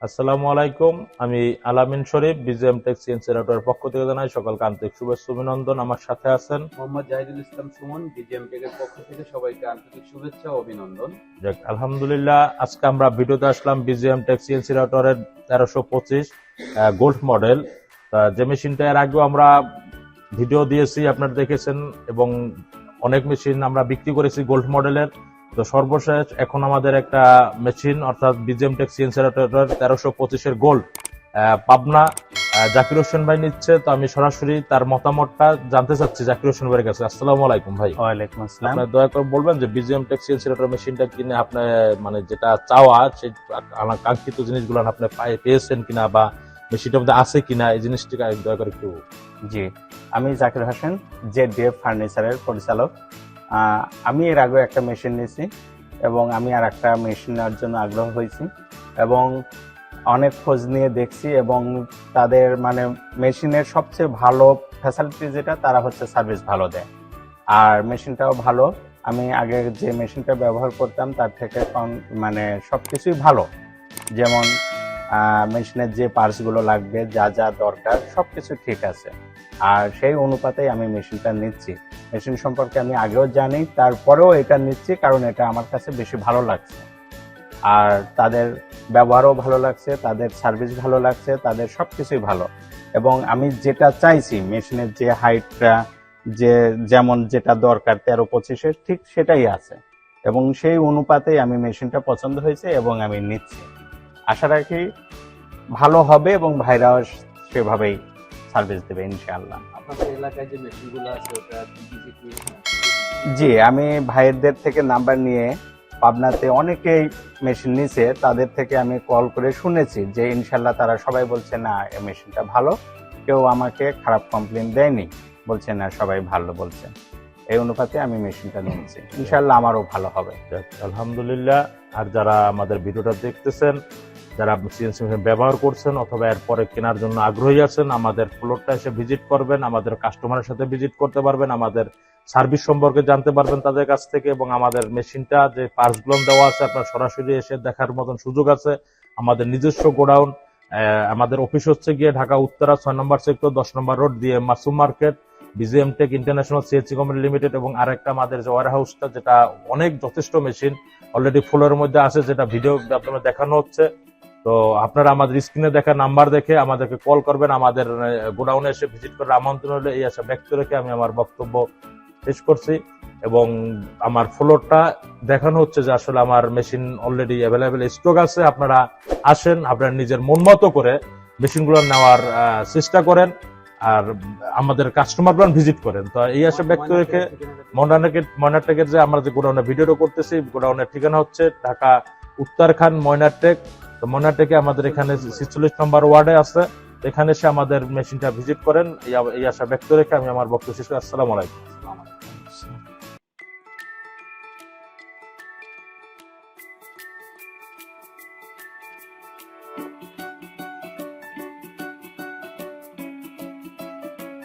আসসালামু আলাইকুম, আমি আলামিন শরীফ বিজিএম টেক সিএনসি রাউটারের পক্ষ থেকে জানাই সকালকে আন্তরিক শুভেচ্ছা অভিনন্দন। আমার সাথে আছেন মোহাম্মদ জাহিদুল ইসলাম সুমন। বিজিএম টেকের পক্ষ থেকে সবাইকে আন্তরিক শুভেচ্ছা ও অভিনন্দন। যাক, আলহামদুলিল্লাহ, আজকে আমরা ভিডিওতে আসলাম বিজিএম টেক সিএনসি রাউটারের 1325 গোল্ড মডেল। যে মেশিনটা এর আগেও আমরা ভিডিও দিয়েছি, আপনারা দেখেছেন, এবং অনেক মেশিন আমরা বিক্রি করেছি গোল্ড মডেলের। তো সর্বশেষ এখন আমাদের একটা মেশিন অর্থাৎ বিজিএম টেক সিএনসি রাউটারের 1325 গোল্ড পাবনা জাকির হোসেন ভাই নিচ্ছে। তো আমি সরাসরি তার মতামতটা জানতে চাচ্ছি জাকির হোসেন ভাইয়ের কাছে। আসসালামু আলাইকুম ভাই। ওয়ালাইকুম আসসালাম। আপনি দয়া করে বলবেন যে বিজিএম টেক সিএনসি রাউটার মেশিনটা কিনে আপনি মানে যেটা চাওয়া সেই কাঙ্ক্ষিত জিনিসগুলো আপনি পেয়েছেন কিনা বা মেশিনটার মধ্যে আছে কিনা, এই জিনিসটিকে দয়া করে একটু। জি, আমি জাকির হোসেন, জেডিএফ ফার্নিচারের পরিচালক। আমি এর আগে একটা মেশিন নিয়েছি এবং আমি আর একটা মেশিন নেওয়ার জন্য আগ্রহ হয়েছি এবং অনেক খোঁজ নিয়ে দেখছি এবং তাদের মানে মেশিনের সবচেয়ে ভালো ফ্যাসিলিটি যেটা, তারা হচ্ছে সার্ভিস ভালো দেয় আর মেশিনটাও ভালো। আমি আগে যে মেশিনটা ব্যবহার করতাম তার থেকে মানে সবকিছুই ভালো, যেমন মেশিনের যে পার্টসগুলো লাগবে, যা যা দরকার সবকিছু ঠিক আছে। আর সেই অনুপাতেই আমি মেশিনটা নিচ্ছি। মেশিন সম্পর্কে আমি আগেও জানি, তারপরেও এটা নিচ্ছি কারণ এটা আমার কাছে বেশি ভালো লাগছে। আর তাদের ব্যবহারও ভালো লাগছে, তাদের সার্ভিস ভালো লাগছে, তাদের সবকিছুই ভালো। এবং আমি যেটা চাইছি মেশিনের যে হাইটটা, যে যেমন যেটা দরকার 1325-এর, ঠিক সেটাই আছে এবং সেই অনুপাতেই আমি মেশিনটা পছন্দ হয়েছে এবং আমি নিচ্ছি। আশা রাখি ভালো হবে এবং ভাইরাও সেভাবেই সার্ভিস দেবে ইনশাআল্লাহ। আপনাদের এলাকায় যে মেশিনগুলো আছে ওটা জি, আমি ভাইয়েরদের থেকে নাম্বার নিয়ে পাবনাতে অনেকেই মেশিন নিছে, তাদের থেকে আমি কল করে শুনেছি যে ইনশাআল্লাহ তারা সবাই বলছে না এই মেশিনটা ভালো, কেউ আমাকে খারাপ কমপ্লেন দেয়নি, বলছে না সবাই ভালো বলছে। এই অনুপাতে আমি মেশিনটা নিচ্ছি, ইনশাআল্লাহ আমারও ভালো হবে। আলহামদুলিল্লাহ। আর যারা আমাদের ভিডিওটা দেখতেছেন, যারা সিএনসি মেশিন ব্যবহার করছেন অথবা এরপরে কেনার জন্য আগ্রহী আছেন, আমাদের ফ্লোরটা এসে ভিজিট করবেন, আমাদের কাস্টমারের সাথে ভিজিট করতে পারবেন, আমাদের সার্ভিস সম্পর্কে জানতে পারবেন তাদের কাছ থেকে, এবং আমাদের মেশিনটা যে পার্টসগুলো দেওয়া আছে আপনার সরাসরি এসে দেখার মতন সুযোগ আছে। আমাদের নিজস্ব গোডাউন, আমাদের অফিস হচ্ছে গিয়ে Dhaka Uttara 6 number sector 10 number road দিয়ে Masum market, BGM tech international CNC company limited. এবং আরেকটা আমাদের যে ওয়ার হাউসটা, যেটা অনেক যথেষ্ট মেশিন অলরেডি ফ্লোরের মধ্যে আছে, যেটা ভিডিও আপনাদের দেখানো হচ্ছে। তো আপনারা আমাদের স্ক্রিনে দেখা নাম্বার দেখে আমাদেরকে কল করবেন, আমাদের গোডাউনে এসে ভিজিট করার আমন্ত্রণ হলে এই আশা ব্যক্ত রেখে আমি আমার বক্তব্য শেষ করছি। এবং আমার ফ্লোরটা দেখানো হচ্ছে যে আসলে আমার মেশিন অলরেডি অ্যাভেলেবেল স্টক আছে। আপনারা আসেন, আপনারা নিজের মন মতো করে মেশিনগুলো নেওয়ার চেষ্টা করেন আর আমাদের কাস্টমার প্ল্যান ভিজিট করেন। তো এই আশা ব্যক্ত রেখে ময়নারটেকের যে আমরা যে গোডাউনে ভিডিওটা করতেছি, গোডাউনের ঠিকানা হচ্ছে ঢাকা উত্তরখান ময়নারটেক। তো ময়নারটেকে আমাদের এখানে 46 নম্বর ওয়ার্ডে আছে, এখানে এসে আমাদের মেশিনটা ভিজিট করেন। এই আশা ব্যক্ত রেখে আমি আমার বক্তব্য শেষ করি। আসসালামু আলাইকুম।